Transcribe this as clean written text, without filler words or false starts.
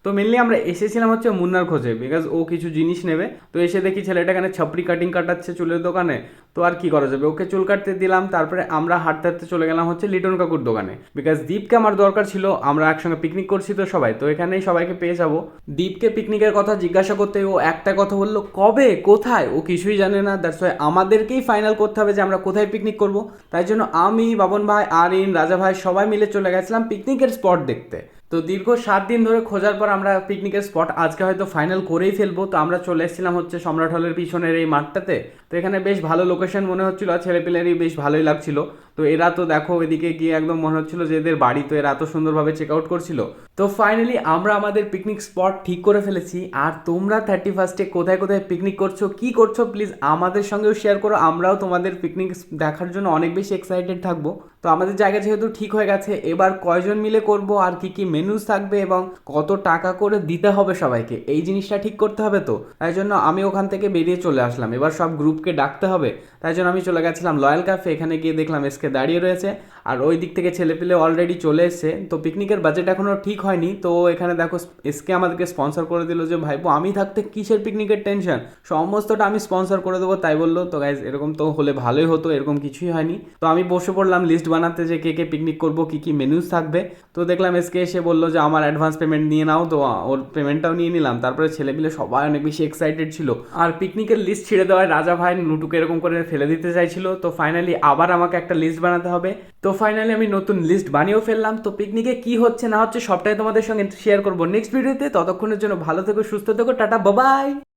তো মেনলি আমরা এসেছিলাম হচ্ছে মুন্নার খোঁজে, বিকজ ও কিছু জিনিস নেবে। তো এসে দেখি ছেলেটা এখানে ছাপড়ি কাটিং কাটাচ্ছে চুলের দোকানে। তো আর কি করা যাবে, ওকে চুল কাটতে দিলাম। তারপরে আমরা হাঁটতে হাঁটতে চলে গেলাম হচ্ছে লিটন কাকুর দোকানে, বিকজ দীপকে আমার দরকার ছিল। আমরা একসঙ্গে পিকনিক করছি তো সবাই, তো এখানেই সবাইকে পেয়ে যাবো। দীপকে পিকনিকের কথা জিজ্ঞাসা করতে ও একটা কথা বললো, কবে কোথায় ও কিছুই জানে না। দ্যাটস ওয়াই আমাদেরকেই ফাইনাল করতে হবে যে আমরা কোথায় পিকনিক করব। তাই জন্য আমি, বাবন ভাই, আরিন, রাজা ভাই সবাই মিলে চলে গেছিলাম পিকনিকের স্পট দেখতে। তো দীর্ঘ 7 দিন ধরে খোঁজার পর আমরা পিকনিকের স্পট আজকে হয়তো ফাইনাল করেই ফেলবো। তো আমরা চলে এসেছিলাম হচ্ছে সম্রাট হলের পিছনের এই মাঠটাতে। তো এখানে বেশ ভালো লোকেশন মনে হচ্ছিল, আর ছেলেপেলেরই বেশ ভালোই লাগছিল। তো এরা তো দেখো এদিকে গিয়ে একদম মনে হচ্ছিল যে এদের বাড়ি, তো এরা এত সুন্দরভাবে চেক আউট করছিল। তো ফাইনালি আমরা আমাদের পিকনিক স্পট ঠিক করে ফেলেছি। আর তোমরা 31 কোথায় কোথায় পিকনিক করছো, কি করছো, প্লিজ আমাদের সঙ্গেও শেয়ার করো। আমরাও তোমাদের পিকনিক দেখার জন্য অনেক বেশি এক্সাইটেড থাকবো। তো আমাদের জায়গা যেহেতু ঠিক হয়ে গেছে, এবার কয়জন মিলে করব, আর কি কি মেনুস থাকবে এবং কত টাকা করে দিতে হবে সবাইকে, এই জিনিসটা ঠিক করতে হবে। তো তাই জন্য আমি ওখান থেকে বেরিয়ে চলে আসলাম। এবার সব গ্রুপকে ডাকতে হবে, তাই জন্য আমি চলে গেছিলাম লয়াল ক্যাফে। এখানে গিয়ে দেখলাম এসকে দাঁড়িয়ে রয়েছে, আর ওই দিক থেকে ছেলেপিলে অলরেডি চলে এসছে। তো পিকনিকের বাজেট এখনও ঠিক হয়নি। তো এখানে দেখো এসকে আমাদেরকে স্পন্সর করে দিল যে ভাইপো আমি থাকতে কিসের পিকনিকের টেনশন, সমস্তটা আমি স্পন্সর করে দেবো তাই বললো। তো গাইজ এরকম তো হলে ভালোই হতো, এরকম কিছুই হয়নি। তো আমি বসে পড়লাম লিস্ট বানাতে যে কে কে পিকনিক করবো, কী কী মেনুস থাকবে। তো দেখলাম এসকে এসে বললো যে আমার অ্যাডভান্স পেমেন্ট নিয়ে নাও। তো ওর পেমেন্টটাও নিয়ে নিলাম। তারপরে ছেলেপিলে সবাই অনেক বেশি এক্সাইটেড ছিল। আর পিকনিকের লিস্ট ছিঁড়ে দেওয়ায় রাজা ভাই নুটুকে এরকম করে ফেলে দিতে চাইছিল। তো ফাইনালি আবার আমাকে একটা লিস্ট বানাতে হবে। তো ফাইনালি আমি নতুন লিস্ট বানিয়েও ফেললাম। তো পিকনিকে কি হচ্ছে না হচ্ছে সবটাই তোমাদের সঙ্গে শেয়ার করবো নেক্সট ভিডিওতে। ততক্ষণের জন্য ভালো থেকো, সুস্থ থেকো, টাটা, বাবাই।